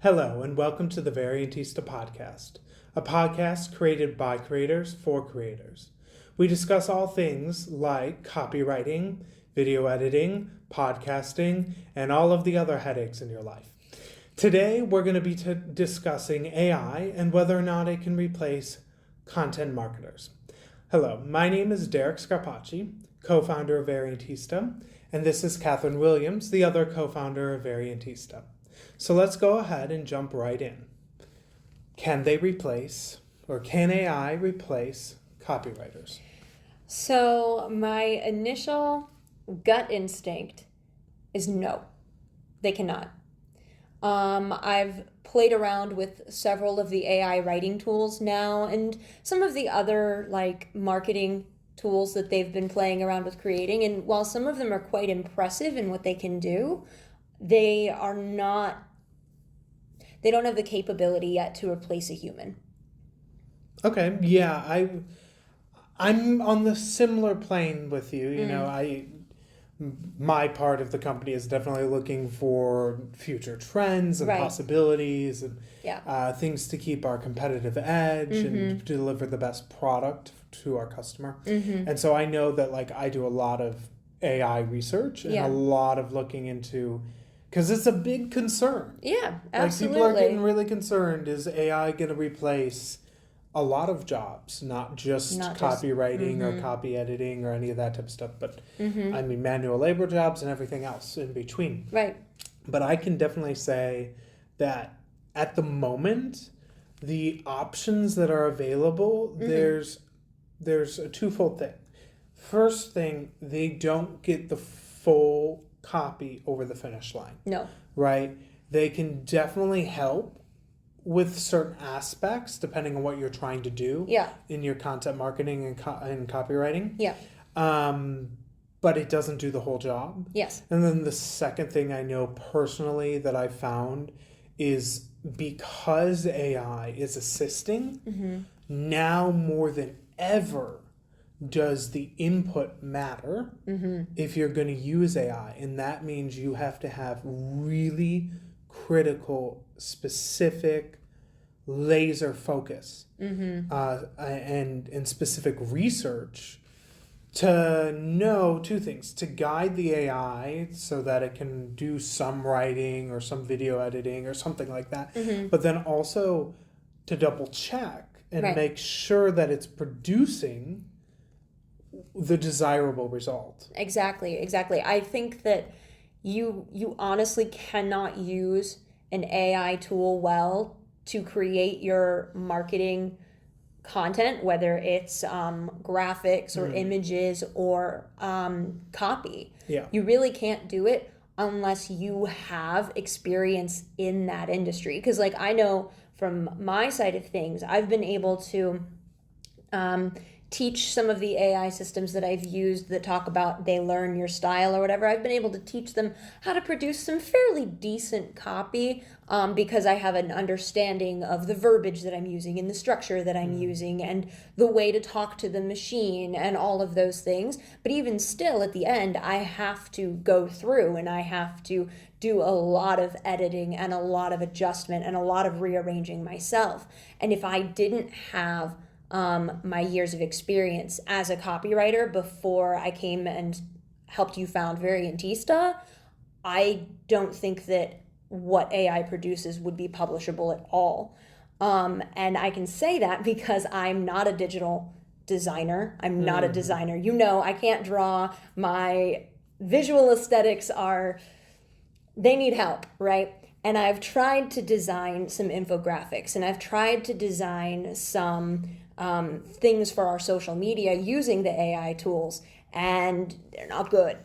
Hello, and welcome to the Variantista podcast, a podcast created by creators for creators. We discuss all things like copywriting, video editing, podcasting, and all of the other headaches in your life. Today, we're going to be discussing AI and whether or not it can replace content marketers. Hello, my name is Derek Scarpacci, co-founder of Variantista, and this is Catherine Williams, the other co-founder of Variantista. So let's go ahead and jump right in. Can AI replace copywriters? So my initial gut instinct is no, they cannot. I've played around with several of the AI writing tools now and some of the other marketing tools that they've been playing around with creating. And while some of them are quite impressive in what they can do, they don't have the capability yet to replace a human. Okay, yeah, I'm on the similar plane with you. You know, my part of the company is definitely looking for future trends and possibilities and things to keep our competitive edge and deliver the best product to our customer. And so I know that I do a lot of AI research and a lot of looking into, because it's a big concern. Yeah, absolutely. People are getting really concerned. Is AI going to replace a lot of jobs, not just copywriting or copy editing or any of that type of stuff, but I mean manual labor jobs and everything else in between. Right. But I can definitely say that at the moment, the options that are available, there's a twofold thing. First thing, they don't get the full copy over the finish line. No. Right? They can definitely help with certain aspects depending on what you're trying to do in your content marketing and copywriting. Yeah. But it doesn't do the whole job. Yes. And then the second thing I know personally that I found is because AI is assisting, now more than ever does the input matter if you're going to use AI. And that means you have to have really critical, specific, laser focus and specific research to know two things: to guide the AI so that it can do some writing or some video editing or something like that, but then also to double check and make sure that it's producing the desirable result. Exactly. I think that you honestly cannot use an AI tool well to create your marketing content, whether it's graphics or images or copy. Yeah. You really can't do it unless you have experience in that industry. Because I know from my side of things, I've been able to teach some of the AI systems that I've used that talk about they learn your style or whatever. I've been able to teach them how to produce some fairly decent copy because I have an understanding of the verbiage that I'm using and the structure that I'm using and the way to talk to the machine and all of those things. But even still, at the end, I have to go through and I have to do a lot of editing and a lot of adjustment and a lot of rearranging myself. And if I didn't have my years of experience as a copywriter before I came and helped you found Variantista, I don't think that what AI produces would be publishable at all. And I can say that because I'm not a digital designer. I'm not a designer. I can't draw. My visual aesthetics they need help, right? And I've tried to design some infographics and I've tried to design some things for our social media using the AI tools, and they're not good.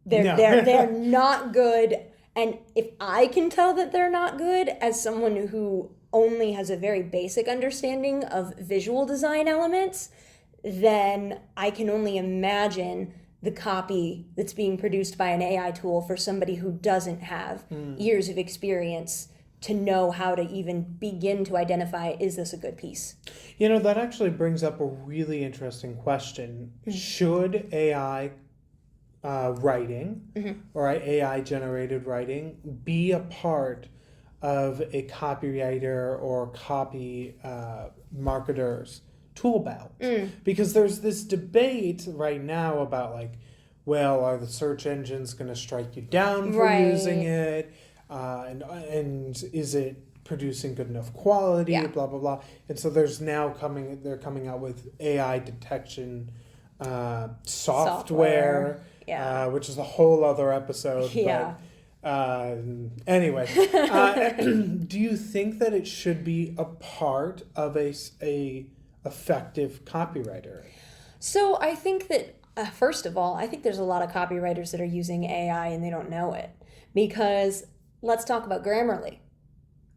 They're not good. And if I can tell that they're not good as someone who only has a very basic understanding of visual design elements, then I can only imagine the copy that's being produced by an AI tool for somebody who doesn't have years of experience to know how to even begin to identify, is this a good piece? That actually brings up a really interesting question. Should AI writing or AI generated writing be a part of a copywriter or copy marketer's tool belt. Because there's this debate right now about like, well, are the search engines going to strike you down for using it? And is it producing good enough quality? Blah, blah, blah. And so they're coming out with AI detection software. Which is a whole other episode. But anyway, do you think that it should be a part of a effective copywriter? So I think that first of all, I think there's a lot of copywriters that are using AI and they don't know it. Because let's talk about Grammarly.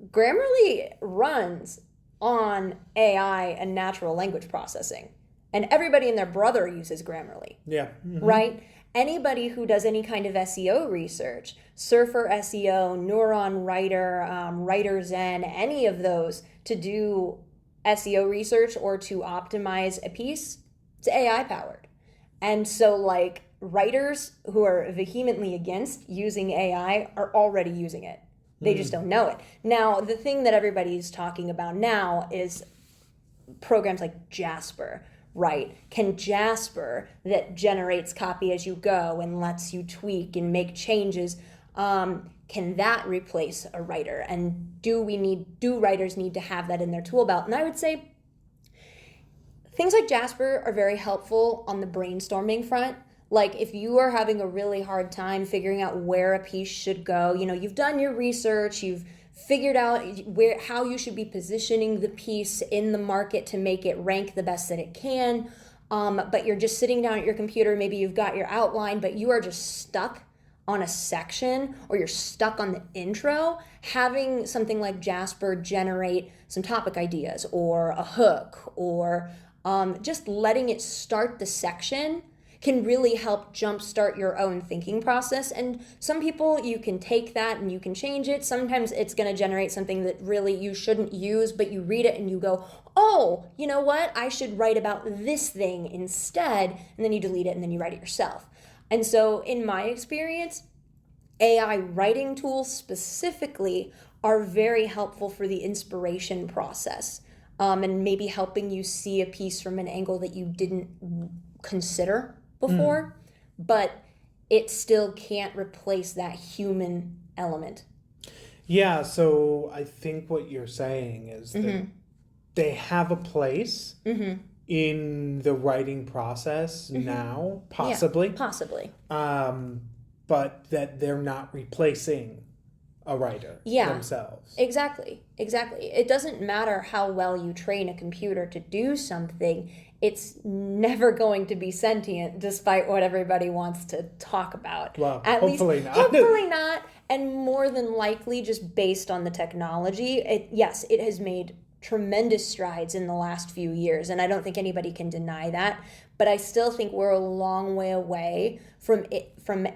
Grammarly runs on AI and natural language processing. And everybody and their brother uses Grammarly. Yeah. Right? Anybody who does any kind of SEO research, Surfer SEO, Neuron Writer, WriterZen, any of those to do SEO research or to optimize a piece, it's AI powered. And so like writers who are vehemently against using AI are already using it. They just don't know it. Now, the thing that everybody's talking about now is programs like Jasper, right? Can Jasper, that generates copy as you go and lets you tweak and make changes, can that replace a writer? And do writers need to have that in their tool belt? And I would say things like Jasper are very helpful on the brainstorming front. Like if you are having a really hard time figuring out where a piece should go, you've done your research, you've figured out how you should be positioning the piece in the market to make it rank the best that it can, but you're just sitting down at your computer, maybe you've got your outline, but you are just stuck on a section or you're stuck on the intro, having something like Jasper generate some topic ideas or a hook or just letting it start the section can really help jumpstart your own thinking process. And some people, you can take that and you can change it. Sometimes it's going to generate something that really you shouldn't use, but you read it and you go, oh, you know what? I should write about this thing instead. And then you delete it and then you write it yourself. And so in my experience, AI writing tools specifically are very helpful for the inspiration process, and maybe helping you see a piece from an angle that you didn't consider before, but it still can't replace that human element. Yeah, so I think what you're saying is that they have a place in the writing process now, possibly. Yeah, possibly. But that they're not replacing a writer themselves. Exactly. It doesn't matter how well you train a computer to do something. It's never going to be sentient, despite what everybody wants to talk about. Well, hopefully not. Hopefully not. And more than likely, just based on the technology, it has made tremendous strides in the last few years, and I don't think anybody can deny that. But I still think we're a long way away from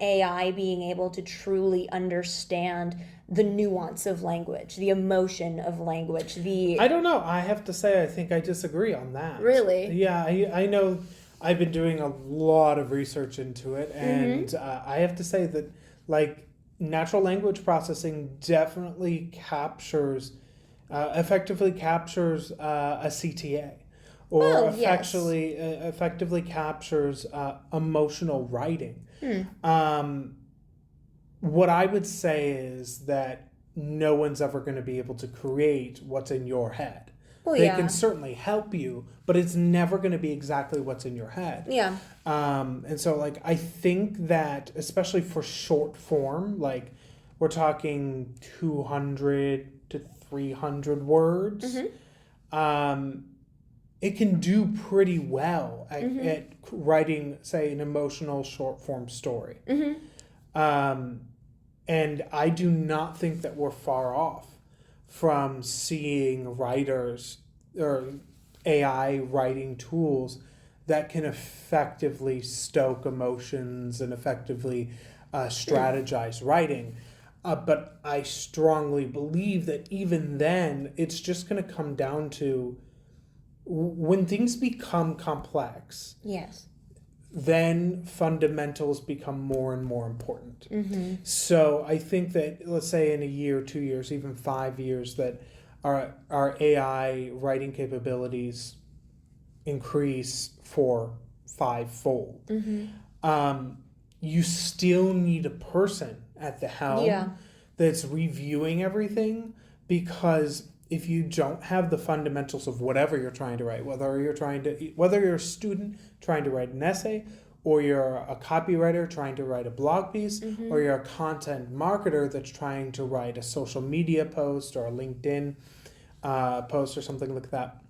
AI being able to truly understand the nuance of language, the emotion of language. I don't know. I have to say, I think I disagree on that. Really? Yeah, I know. I've been doing a lot of research into it, and I have to say that, like, natural language processing definitely effectively captures a CTA, or effectively captures emotional writing. What I would say is that no one's ever going to be able to create what's in your head. They can certainly help you, but it's never going to be exactly what's in your head. Yeah. And so, like, I think that, especially for short form, like, we're talking 200 to 300 words, it can do pretty well at writing, say, an emotional short form story. And I do not think that we're far off from seeing writers or AI writing tools that can effectively stoke emotions and effectively strategize writing. But I strongly believe that even then, it's just going to come down to when things become complex. Yes. then fundamentals become more and more important. So I think that, let's say in a year, 2 years, even 5 years, that our AI writing capabilities increase for 5-fold. You still need a person at the helm that's reviewing everything, because if you don't have the fundamentals of whatever you're trying to write, whether you're a student trying to write an essay, or you're a copywriter trying to write a blog piece, or you're a content marketer that's trying to write a social media post or a LinkedIn post or something like that,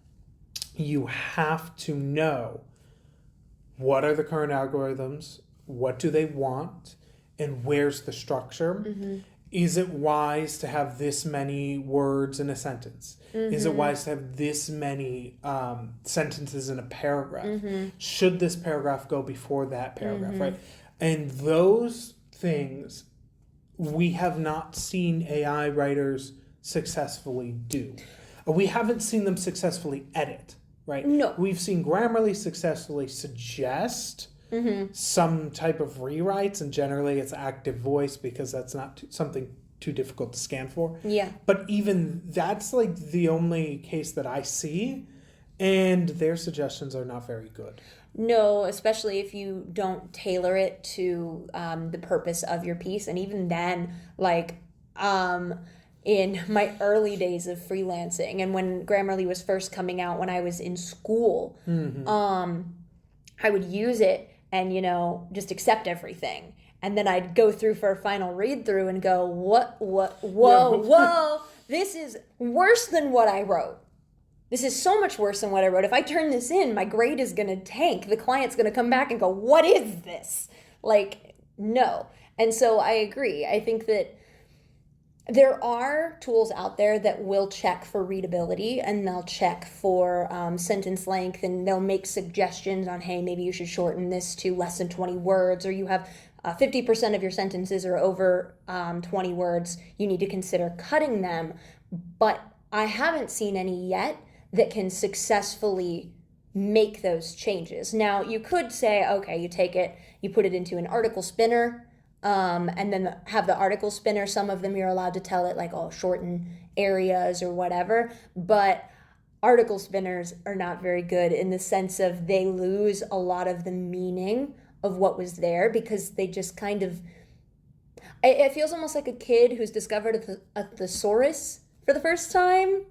you have to know what are the current algorithms, what do they want, and where's the structure. Is it wise to have this many words in a sentence? Is it wise to have this many sentences in a paragraph? Should this paragraph go before that paragraph, right? And those things we have not seen AI writers successfully do. We haven't seen them successfully edit, right? No. We've seen Grammarly successfully suggest some type of rewrites, and generally it's active voice because that's not something too difficult to scan for. Yeah. But even that's like the only case that I see, and their suggestions are not very good. No, especially if you don't tailor it to the purpose of your piece. And even then, like, in my early days of freelancing and when Grammarly was first coming out when I was in school, I would use it and, just accept everything. And then I'd go through for a final read through and go, whoa, this is worse than what I wrote. This is so much worse than what I wrote. If I turn this in, my grade is going to tank. The client's going to come back and go, what is this? Like, no. And so I agree. I think that there are tools out there that will check for readability, and they'll check for sentence length, and they'll make suggestions on, hey, maybe you should shorten this to less than 20 words, or you have 50% of your sentences are over 20 words. You need to consider cutting them. But I haven't seen any yet that can successfully make those changes. Now, you could say, okay, you take it, you put it into an article spinner, and then have the article spinner. Some of them you're allowed to tell it like, shorten areas or whatever. But article spinners are not very good in the sense of they lose a lot of the meaning of what was there because they just kind of... It feels almost like a kid who's discovered a thesaurus for the first time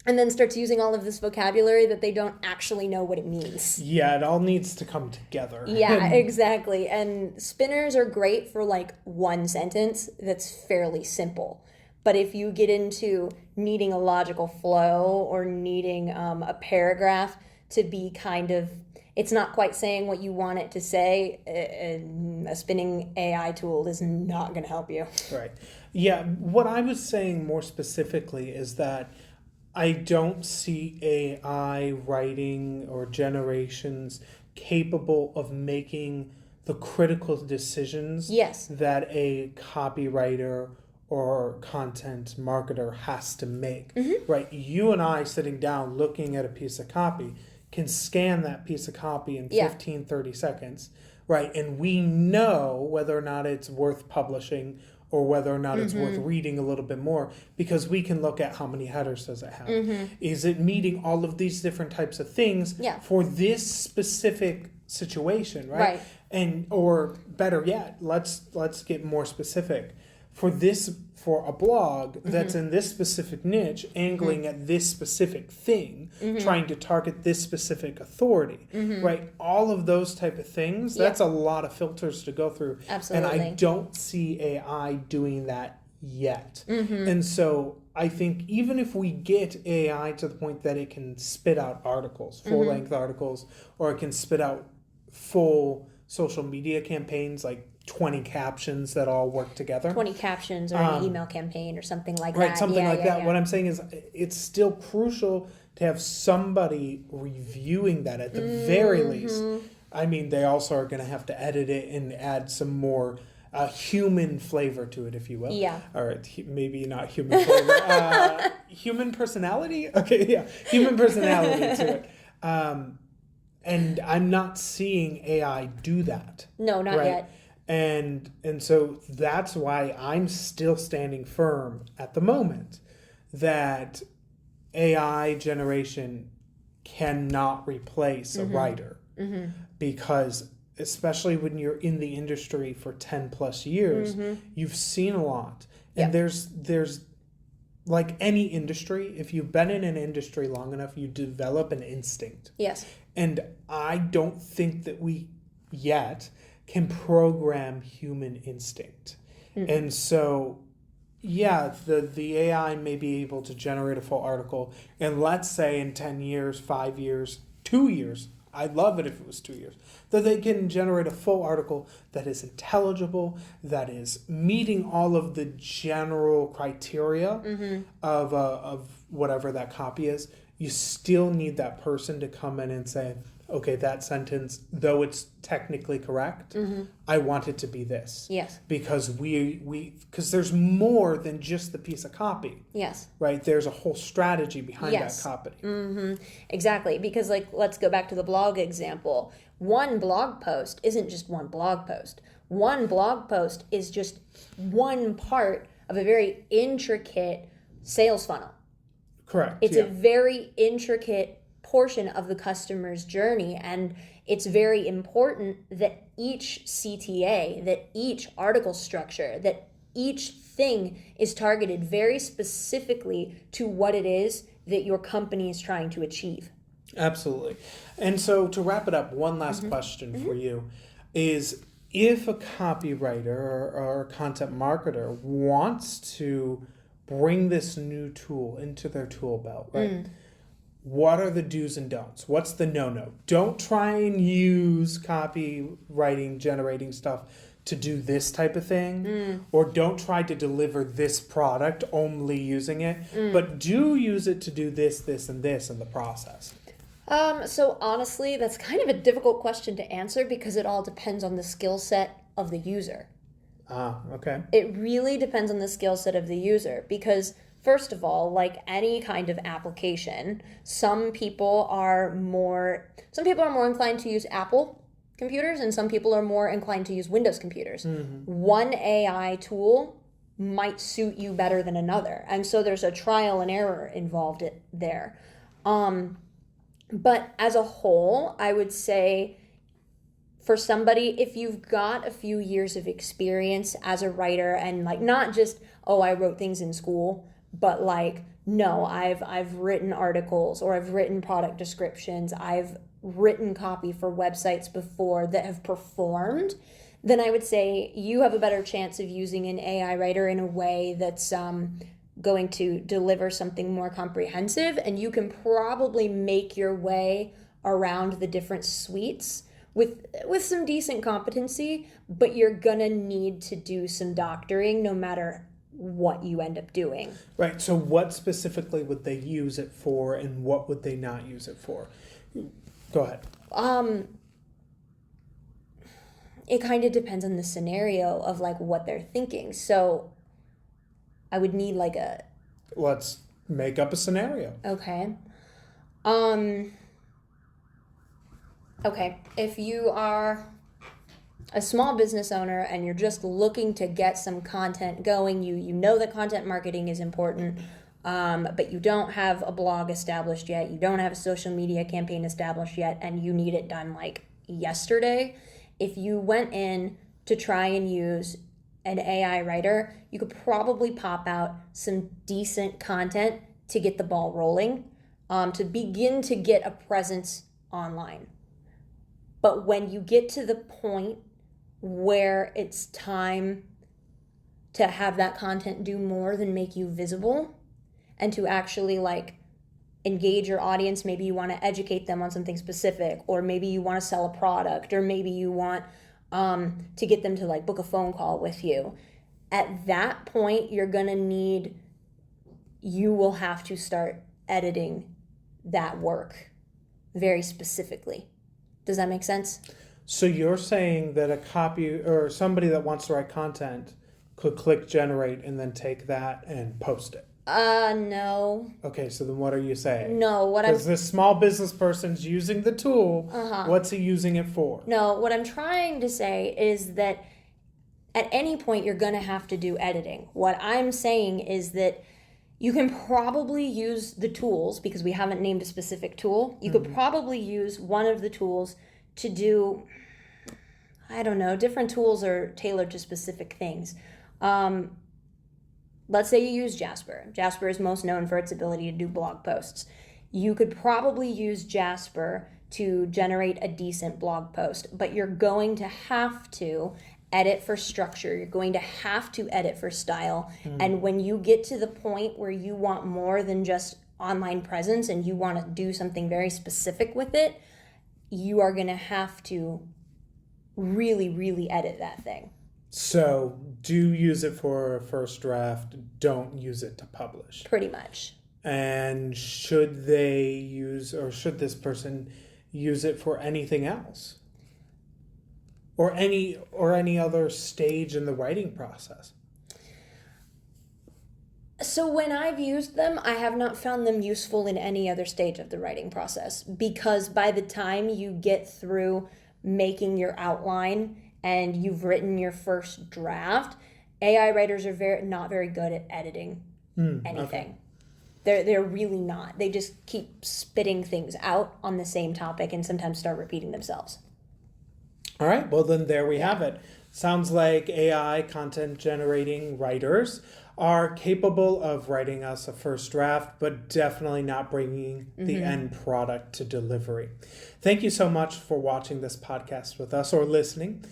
and then starts using all of this vocabulary that they don't actually know what it means. Yeah, it all needs to come together. Yeah, exactly. And spinners are great for like one sentence that's fairly simple. But if you get into needing a logical flow or needing a paragraph to be kind of, it's not quite saying what you want it to say, a spinning AI tool is not going to help you. Right. Yeah, what I was saying more specifically is that I don't see AI writing or generations capable of making the critical decisions that a copywriter or content marketer has to make. Right? You and I sitting down looking at a piece of copy can scan that piece of copy in 15, 30 seconds, right? And we know whether or not it's worth publishing or whether or not it's worth reading a little bit more, because we can look at how many headers does it have. Is it meeting all of these different types of things for this specific situation, right? And or better yet, let's get more specific. For a blog that's in this specific niche, angling at this specific thing, trying to target this specific authority, right? All of those type of things, that's a lot of filters to go through. Absolutely. And I don't see AI doing that yet. And so I think even if we get AI to the point that it can spit out articles, full-length articles, or it can spit out full social media campaigns, like 20 captions that all work together. 20 captions or an email campaign or something like that. Right, something like that. What I'm saying is it's still crucial to have somebody reviewing that at the very least. I mean, they also are going to have to edit it and add some more human flavor to it, if you will. Yeah. Or maybe not human flavor. Human personality? Okay, yeah. Human personality to it. And I'm not seeing AI do that. No, not right? yet. And so that's why I'm still standing firm at the moment that AI generation cannot replace a writer, because especially when you're in the industry for 10 plus years, you've seen a lot. And Yep. there's like any industry, if you've been in an industry long enough, you develop an instinct. Yes. And I don't think that we yet can program human instinct. And so, yeah, the AI may be able to generate a full article. And let's say in 10 years, 5 years, 2 years, I'd love it if it was 2 years, that they can generate a full article that is intelligible, that is meeting all of the general criteria of whatever that copy is. You still need that person to come in and say, okay, that sentence, though it's technically correct, I want it to be this. Yes. Because because there's more than just the piece of copy. Yes. Right? There's a whole strategy behind that copy. Exactly. Because, like, let's go back to the blog example. One blog post isn't just one blog post. One blog post is just one part of a very intricate sales funnel. Correct. It's a very intricate portion of the customer's journey, and it's very important that each CTA, that each article structure, that each thing is targeted very specifically to what it is that your company is trying to achieve. Absolutely. And so to wrap it up, one last question for you is, if a copywriter or a content marketer wants to bring this new tool into their tool belt, right? What are the do's and don'ts? What's the no-no? Don't try and use copywriting, generating stuff to do this type of thing, or don't try to deliver this product only using it, but do use it to do this, this, and this in the process. So honestly, that's kind of a difficult question to answer because it all depends on the skill set of the user. Okay. It really depends on the skill set of the user because, first of all, like any kind of application, some people are more inclined to use Apple computers and some people are more inclined to use Windows computers. One AI tool might suit you better than another. And so there's a trial and error involved there. But as a whole, I would say for somebody, if you've got a few years of experience as a writer and like not just, oh, I wrote things in school, but like, no, I've written articles or I've written product descriptions, I've written copy for websites before that have performed, then I would say you have a better chance of using an AI writer in a way that's going to deliver something more comprehensive, and you can probably make your way around the different suites with some decent competency, but you're gonna need to do some doctoring no matter what you end up doing. Right. So what specifically would they use it for and what would they not use it for? Go ahead. It kind of depends on the scenario of like what they're thinking. So I would need like a... Let's make up a scenario. Okay. Okay, if you are a small business owner and you're just looking to get some content going, you know that content marketing is important, but you don't have a blog established yet, you don't have a social media campaign established yet, and you need it done like yesterday, if you went in to try and use an AI writer, you could probably pop out some decent content to get the ball rolling, to begin to get a presence online. But when you get to the point where it's time to have that content do more than make you visible and to actually like engage your audience, maybe you want to educate them on something specific, or maybe you want to sell a product, or maybe you want to get them to like book a phone call with you. At that point, you will have to start editing that work very specifically. Does that make sense? So you're saying that a copy or somebody that wants to write content could click generate and then take that and post it? No. Okay, so then what are you saying? No, what I'm Because this small business person's using the tool, what's he using it for? No, what I'm trying to say is that at any point you're going to have to do editing. What I'm saying is that you can probably use the tools, because we haven't named a specific tool. You could probably use one of the tools to do, I don't know, different tools are tailored to specific things. Let's say you use Jasper. Jasper is most known for its ability to do blog posts. You could probably use Jasper to generate a decent blog post, but you're going to have to edit for structure. You're going to have to edit for style. And when you get to the point where you want more than just online presence and you want to do something very specific with it, you are going to have to really, really edit that thing. So do use it for a first draft, don't use it to publish. Pretty much. And should they use, or should this person use it for anything else? Or any other stage in the writing process? So when I've used them, I have not found them useful in any other stage of the writing process, because by the time you get through making your outline and you've written your first draft, AI writers are not very good at editing anything. Okay. They're really not. They just keep spitting things out on the same topic and sometimes start repeating themselves. All right, well then there we have it. Sounds like AI content generating writers are capable of writing us a first draft, but definitely not bringing the end product to delivery. Thank you so much for watching this podcast with us or listening.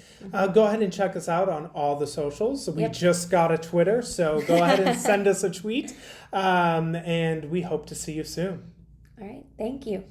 Go ahead and check us out on all the socials. We just got a Twitter, so go ahead and send us a tweet. And we hope to see you soon. All right, thank you.